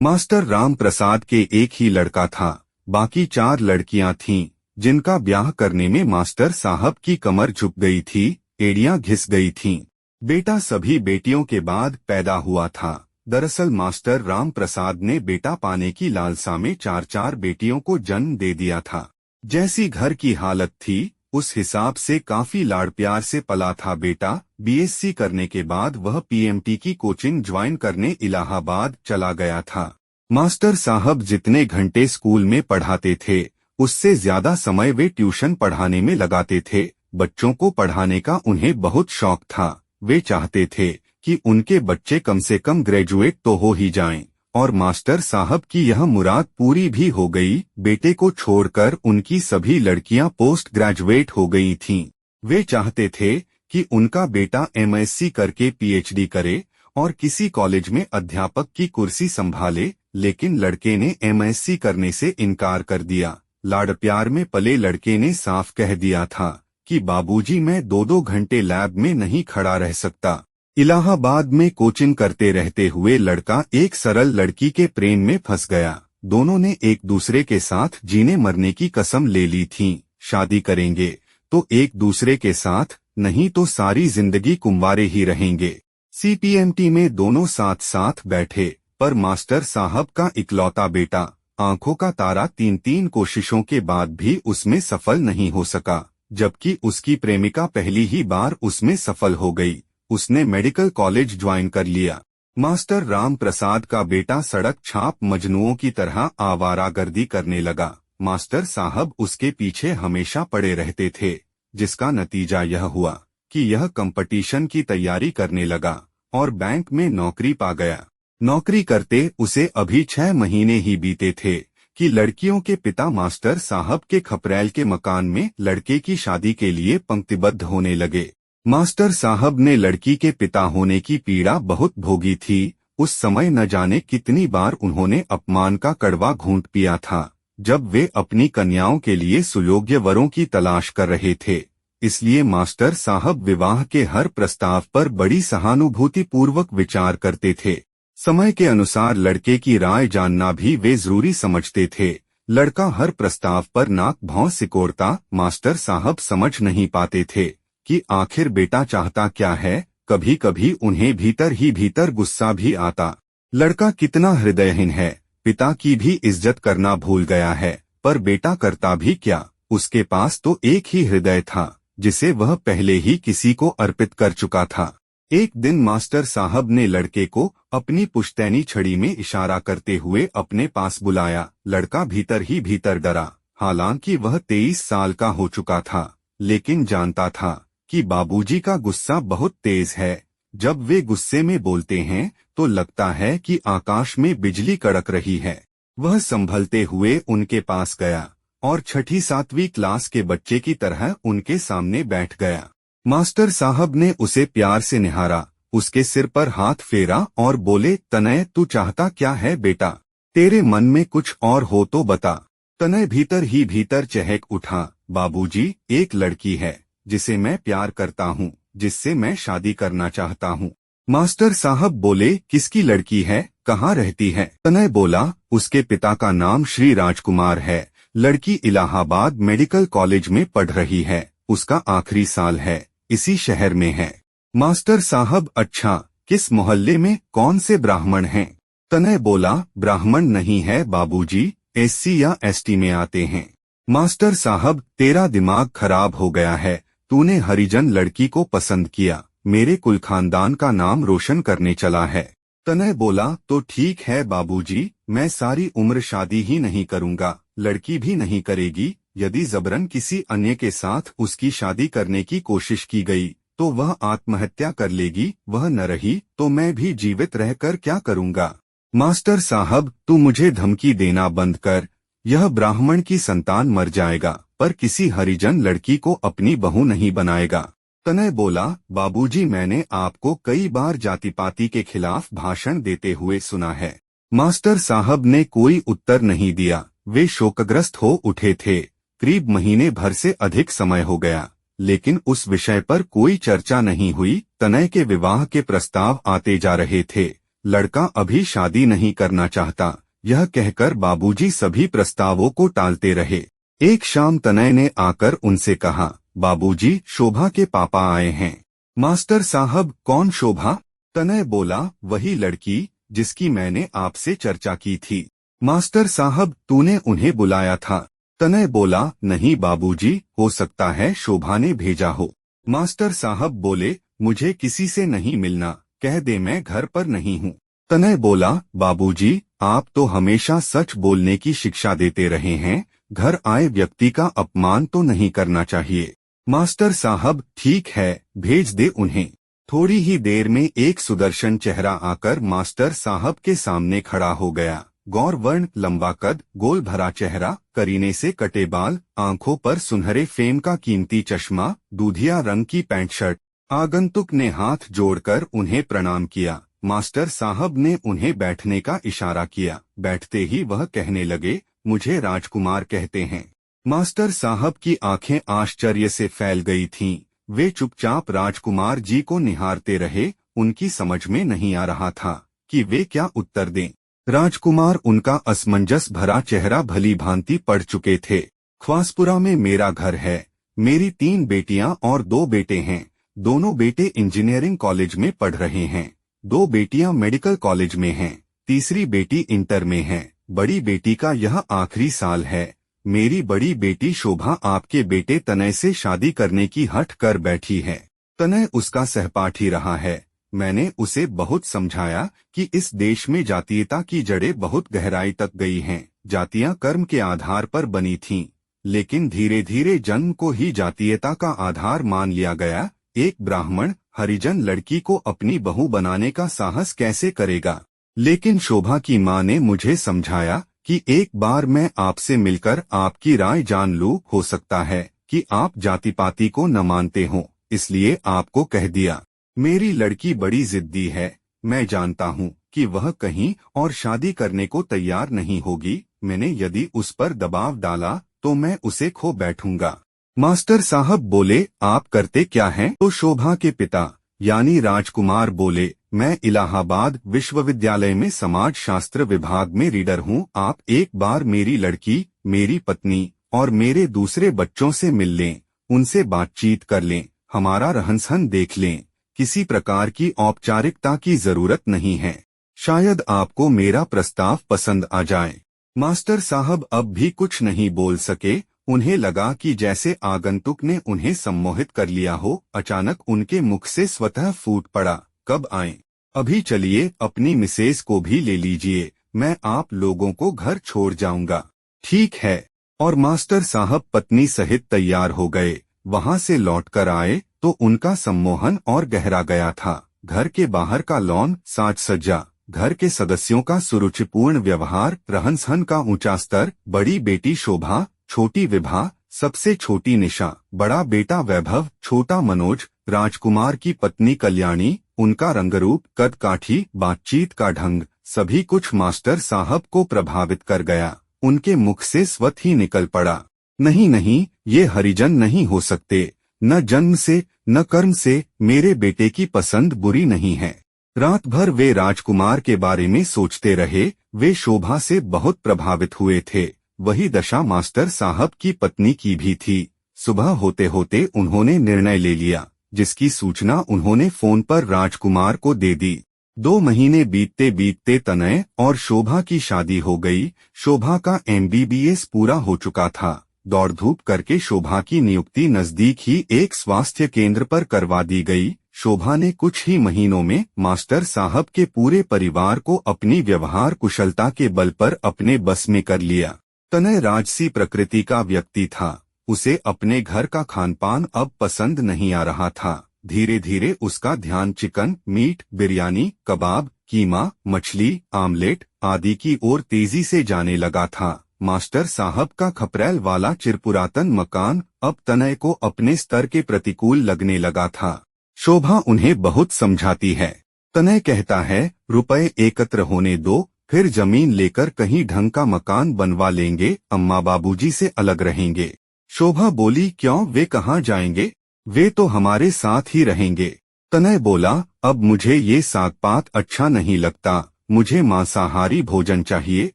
Master Ram Prasad के एक ही लड़का था, बाकी 4 लड़कियां थीं, जिनका ब्याह करने में मास्टर साहब की कमर झुक गई थी, एड़ियां घिस गई थीं। बेटा सभी बेटियों के बाद पैदा हुआ था। दरअसल मास्टर राम प्रसाद ने बेटा पाने की लालसा में 4 बेटियों को जन्म दे दिया था। जैसी घर की हालत थी, उस हिसाब से काफी लाड़ प्यार से पला था बेटा। बीएससी करने के बाद वह पीएमटी की कोचिंग ज्वाइन करने इलाहाबाद चला गया था। मास्टर साहब जितने घंटे स्कूल में पढ़ाते थे, उससे ज्यादा समय वे ट्यूशन पढ़ाने में लगाते थे। बच्चों को पढ़ाने का उन्हें बहुत शौक था। वे चाहते थे कि उनके बच्चे कम से कम ग्रेजुएट तो हो ही जाएं, और मास्टर साहब की यह मुराद पूरी भी हो गई। बेटे को छोड़कर उनकी सभी लड़कियां पोस्ट ग्रेजुएट हो गई थीं। वे चाहते थे कि उनका बेटा एमएससी करके पीएचडी करे और किसी कॉलेज में अध्यापक की कुर्सी संभाले, लेकिन लड़के ने एमएससी करने से इनकार कर दिया। लाड़ प्यार में पले लड़के ने साफ कह दिया था कि बाबूजी, मैं 2-2 घंटे लैब में नहीं खड़ा रह सकता। इलाहाबाद में कोचिंग करते रहते हुए लड़का एक सरल लड़की के प्रेम में फंस गया। दोनों ने एक दूसरे के साथ जीने मरने की कसम ले ली थी। शादी करेंगे तो एक दूसरे के साथ, नहीं तो सारी जिंदगी कुंवारे ही रहेंगे। सीपीएमटी में दोनों साथ साथ बैठे, पर मास्टर साहब का इकलौता बेटा, आंखों का तारा, 3 कोशिशों के बाद भी उसमें सफल नहीं हो सका, जबकि उसकी प्रेमिका पहली ही बार उसमें सफल हो गई। उसने मेडिकल कॉलेज ज्वाइन कर लिया। मास्टर राम प्रसाद का बेटा सड़क छाप मजनुओं की तरह आवारागर्दी करने लगा। मास्टर साहब उसके पीछे हमेशा पड़े रहते थे, जिसका नतीजा यह हुआ कि यह कंपटीशन की तैयारी करने लगा और बैंक में नौकरी पा गया। नौकरी करते उसे अभी 6 महीने ही बीते थे कि लड़कियों के पिता मास्टर साहब के खपरैल के मकान में लड़के की शादी के लिए पंक्तिबद्ध होने लगे। मास्टर साहब ने लड़की के पिता होने की पीड़ा बहुत भोगी थी। उस समय न जाने कितनी बार उन्होंने अपमान का कड़वा घूंट पिया था, जब वे अपनी कन्याओं के लिए सुयोग्य वरों की तलाश कर रहे थे। इसलिए मास्टर साहब विवाह के हर प्रस्ताव पर बड़ी सहानुभूतिपूर्वक विचार करते थे। समय के अनुसार लड़के की राय जानना भी वे जरूरी समझते थे। लड़का हर प्रस्ताव पर नाक भौं सिकोड़ता। मास्टर साहब समझ नहीं पाते थे कि आखिर बेटा चाहता क्या है। कभी कभी उन्हें भीतर ही भीतर गुस्सा भी आता। लड़का कितना हृदयहीन है, पिता की भी इज्जत करना भूल गया है। पर बेटा करता भी क्या, उसके पास तो एक ही हृदय था, जिसे वह पहले ही किसी को अर्पित कर चुका था। एक दिन मास्टर साहब ने लड़के को अपनी पुश्तैनी छड़ी में इशारा करते हुए अपने पास बुलाया। लड़का भीतर ही भीतर डरा। हालांकि वह 23 साल का हो चुका था, लेकिन जानता था कि बाबूजी का गुस्सा बहुत तेज है। जब वे गुस्से में बोलते हैं तो लगता है कि आकाश में बिजली कड़क रही है। वह संभलते हुए उनके पास गया और 6ठी-7वीं क्लास के बच्चे की तरह उनके सामने बैठ गया। मास्टर साहब ने उसे प्यार से निहारा, उसके सिर पर हाथ फेरा और बोले, तनय, तू चाहता क्या है बेटा? तेरे मन में कुछ और हो तो बता। तनय भीतर ही भीतर चहक उठा। बाबूजी, एक लड़की है जिसे मैं प्यार करता हूँ, जिससे मैं शादी करना चाहता हूँ। मास्टर साहब बोले, किसकी लड़की है, कहाँ रहती है? तनय बोला, उसके पिता का नाम श्री राजकुमार है। लड़की इलाहाबाद मेडिकल कॉलेज में पढ़ रही है। उसका आखिरी साल है, इसी शहर में है। मास्टर साहब, अच्छा, किस मोहल्ले में, कौन से ब्राह्मण हैं? तनय बोला, ब्राह्मण नहीं है बाबूजी, एससी या एसटी में आते हैं। मास्टर साहब, तेरा दिमाग खराब हो गया है। तूने हरिजन लड़की को पसंद किया, मेरे कुल खानदान का नाम रोशन करने चला है। तनय बोला, तो ठीक है बाबूजी, मैं सारी उम्र शादी ही नहीं करूंगा, लड़की भी नहीं करेगी। यदि जबरन किसी अन्य के साथ उसकी शादी करने की कोशिश की गई तो वह आत्महत्या कर लेगी। वह न रही तो मैं भी जीवित रहकर क्या करूंगा? मास्टर साहब, तू मुझे धमकी देना बंद कर। यह ब्राह्मण की संतान मर जाएगा, पर किसी हरिजन लड़की को अपनी बहू नहीं बनाएगा। तनय बोला, बाबूजी, मैंने आपको कई बार जाति पाति के खिलाफ भाषण देते हुए सुना है। मास्टर साहब ने कोई उत्तर नहीं दिया। वे शोकग्रस्त हो उठे थे। करीब महीने भर से अधिक समय हो गया, लेकिन उस विषय पर कोई चर्चा नहीं हुई। तनय के विवाह के प्रस्ताव आते जा रहे थे, लड़का अभी शादी नहीं करना चाहता। यह कहकर बाबूजी सभी प्रस्तावों को टालते रहे। एक शाम तनय ने आकर उनसे कहा, बाबूजी, शोभा के पापा आए हैं। मास्टर साहब, कौन शोभा? तनय बोला, वही लड़की जिसकी मैंने आपसे चर्चा की थी। मास्टर साहब, तूने उन्हें बुलाया था? तनय बोला, नहीं बाबूजी, हो सकता है शोभा ने भेजा हो। मास्टर साहब बोले, मुझे किसी से नहीं मिलना, कह दे मैं घर पर नहीं हूँ। तनय बोला, बाबूजी, आप तो हमेशा सच बोलने की शिक्षा देते रहे हैं, घर आए व्यक्ति का अपमान तो नहीं करना चाहिए। मास्टर साहब, ठीक है, भेज दे उन्हें। थोड़ी ही देर में एक सुदर्शन चेहरा आकर मास्टर साहब के सामने खड़ा हो गया। गौरवर्ण, लंबा कद, गोल भरा चेहरा, करीने से कटे बाल, आंखों पर सुनहरे फेम का कीमती चश्मा, दूधिया रंग की पैंट शर्ट। आगंतुक ने हाथ जोड़कर उन्हें प्रणाम किया। मास्टर साहब ने उन्हें बैठने का इशारा किया। बैठते ही वह कहने लगे, मुझे राजकुमार कहते हैं। मास्टर साहब की आंखें आश्चर्य से फैल गई थीं। वे चुपचाप राजकुमार जी को निहारते रहे। उनकी समझ में नहीं आ रहा था कि वे क्या उत्तर दें। राजकुमार उनका असमंजस भरा चेहरा भली भांति पढ़ चुके थे। ख्वासपुरा में मेरा घर है। मेरी 3 बेटियां और 2 बेटे हैं। दोनों बेटे इंजीनियरिंग कॉलेज में पढ़ रहे हैं। 2 बेटियां मेडिकल कॉलेज में हैं। तीसरी बेटी इंटर में है। बड़ी बेटी का यह आखिरी साल है। मेरी बड़ी बेटी शोभा आपके बेटे तनय से शादी करने की हठ कर बैठी है। तनय उसका सहपाठी रहा है। मैंने उसे बहुत समझाया कि इस देश में जातीयता की जड़ें बहुत गहराई तक गई हैं। जातियां कर्म के आधार पर बनी थीं, लेकिन धीरे धीरे जन्म को ही जातीयता का आधार मान लिया गया। एक ब्राह्मण हरिजन लड़की को अपनी बहू बनाने का साहस कैसे करेगा? लेकिन शोभा की मां ने मुझे समझाया कि एक बार मैं आपसे मिलकर आपकी राय जान लूं। हो सकता है कि आप जाति पाति को न मानते हो, इसलिए आपको कह दिया। मेरी लड़की बड़ी जिद्दी है। मैं जानता हूँ कि वह कहीं और शादी करने को तैयार नहीं होगी। मैंने यदि उस पर दबाव डाला तो मैं उसे खो बैठूंगा। मास्टर साहब बोले, आप करते क्या हैं? तो शोभा के पिता यानी राजकुमार बोले, मैं इलाहाबाद विश्वविद्यालय में समाज शास्त्र विभाग में रीडर हूँ। आप एक बार मेरी लड़की, मेरी पत्नी और मेरे दूसरे बच्चों से मिल लें, उनसे बातचीत कर लें, हमारा रहन सहन देख लें। किसी प्रकार की औपचारिकता की जरूरत नहीं है। शायद आपको मेरा प्रस्ताव पसंद आ जाए। मास्टर साहब अब भी कुछ नहीं बोल सके। उन्हें लगा कि जैसे आगंतुक ने उन्हें सम्मोहित कर लिया हो। अचानक उनके मुख से स्वतः फूट पड़ा, कब आएं? अभी चलिए, अपनी मिसेज को भी ले लीजिए, मैं आप लोगों को घर छोड़ जाऊंगा। ठीक है। और मास्टर साहब पत्नी सहित तैयार हो गए। वहां से लौटकर आए तो उनका सम्मोहन और गहरा गया था। घर के बाहर का लॉन, साज सज्जा, घर के सदस्यों का सुरुचिपूर्ण व्यवहार, रहन सहन का ऊंचा स्तर, बड़ी बेटी शोभा, छोटी विभा, सबसे छोटी निशा, बड़ा बेटा वैभव, छोटा मनोज, राजकुमार की पत्नी कल्याणी, उनका रंगरूप, कद काठी, बातचीत का ढंग, सभी कुछ मास्टर साहब को प्रभावित कर गया। उनके मुख से स्वत ही निकल पड़ा, नहीं नहीं, ये हरिजन नहीं हो सकते। न जन्म से न कर्म से मेरे बेटे की पसंद बुरी नहीं है। रात भर वे राजकुमार के बारे में सोचते रहे। वे शोभा से बहुत प्रभावित हुए थे। वही दशा मास्टर साहब की पत्नी की भी थी। सुबह होते होते उन्होंने निर्णय ले लिया, जिसकी सूचना उन्होंने फोन पर राजकुमार को दे दी। 2 महीने बीतते बीतते तनय और शोभा की शादी हो गई। शोभा का MBBS पूरा हो चुका था। दौड़ धूप करके शोभा की नियुक्ति नजदीक ही एक स्वास्थ्य केंद्र पर करवा दी गई। शोभा ने कुछ ही महीनों में मास्टर साहब के पूरे परिवार को अपनी व्यवहार कुशलता के बल पर अपने बस में कर लिया। तनय राजसी प्रकृति का व्यक्ति था। उसे अपने घर का खानपान अब पसंद नहीं आ रहा था। धीरे धीरे उसका ध्यान चिकन, मीट, बिरयानी, कबाब, कीमा, मछली, आमलेट आदि की ओर तेजी से जाने लगा था। मास्टर साहब का खपरैल वाला चिरपुरातन मकान अब तनय को अपने स्तर के प्रतिकूल लगने लगा था। शोभा उन्हें बहुत समझाती है। तनय कहता है, रुपए एकत्र होने दो, फिर जमीन लेकर कहीं ढंग का मकान बनवा लेंगे, अम्मा बाबूजी से अलग रहेंगे। शोभा बोली, क्यों, वे कहाँ जाएंगे? वे तो हमारे साथ ही रहेंगे। तनय बोला, अब मुझे ये साग पात अच्छा नहीं लगता, मुझे मांसाहारी भोजन चाहिए।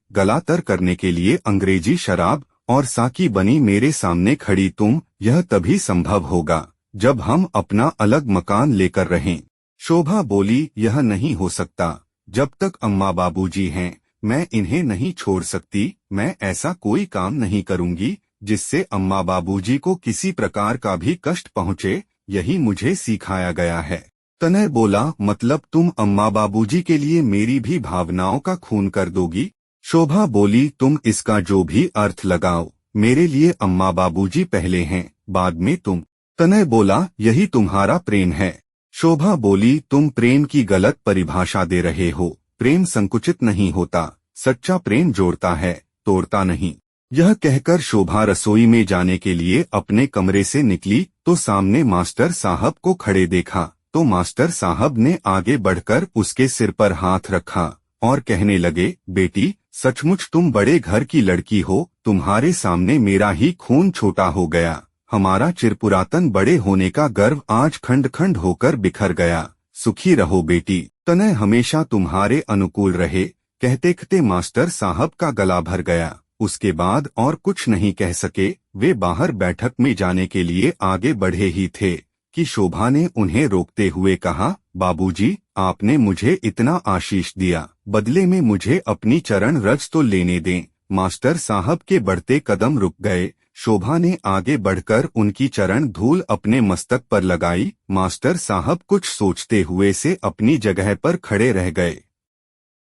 गला तर करने के लिए अंग्रेजी शराब और साकी बनी मेरे सामने खड़ी तुम, यह तभी संभव होगा जब हम अपना अलग मकान लेकर रहें। शोभा बोली, यह नहीं हो सकता, जब तक अम्मा बाबूजी हैं मैं इन्हें नहीं छोड़ सकती। मैं ऐसा कोई काम नहीं करूंगी जिससे अम्मा बाबूजी को किसी प्रकार का भी कष्ट पहुंचे, यही मुझे सिखाया गया है। तनय बोला, मतलब तुम अम्मा बाबूजी के लिए मेरी भी भावनाओं का खून कर दोगी? शोभा बोली, तुम इसका जो भी अर्थ लगाओ, मेरे लिए अम्मा बाबूजी पहले हैं, बाद में तुम। तनय बोला, यही तुम्हारा प्रेम है। शोभा बोली, तुम प्रेम की गलत परिभाषा दे रहे हो। प्रेम संकुचित नहीं होता, सच्चा प्रेम जोड़ता है, तोड़ता नहीं। यह कहकर शोभा रसोई में जाने के लिए अपने कमरे से निकली तो सामने मास्टर साहब को खड़े देखा तो मास्टर साहब ने आगे बढ़कर उसके सिर पर हाथ रखा और कहने लगे, बेटी सचमुच तुम बड़े घर की लड़की हो, तुम्हारे सामने मेरा ही खून छोटा हो गया। हमारा चिरपुरातन बड़े होने का गर्व आज खंड खंड होकर बिखर गया। सुखी रहो बेटी, तनय हमेशा तुम्हारे अनुकूल रहे। कहते कहते मास्टर साहब का गला भर गया। उसके बाद और कुछ नहीं कह सके। वे बाहर बैठक में जाने के लिए आगे बढ़े ही थे कि शोभा ने उन्हें रोकते हुए कहा, बाबूजी, आपने मुझे इतना आशीष दिया, बदले में मुझे अपनी चरण रज तो लेने दें। मास्टर साहब के बढ़ते कदम रुक गए। शोभा ने आगे बढ़कर उनकी चरण धूल अपने मस्तक पर लगाई। मास्टर साहब कुछ सोचते हुए से अपनी जगह पर खड़े रह गए।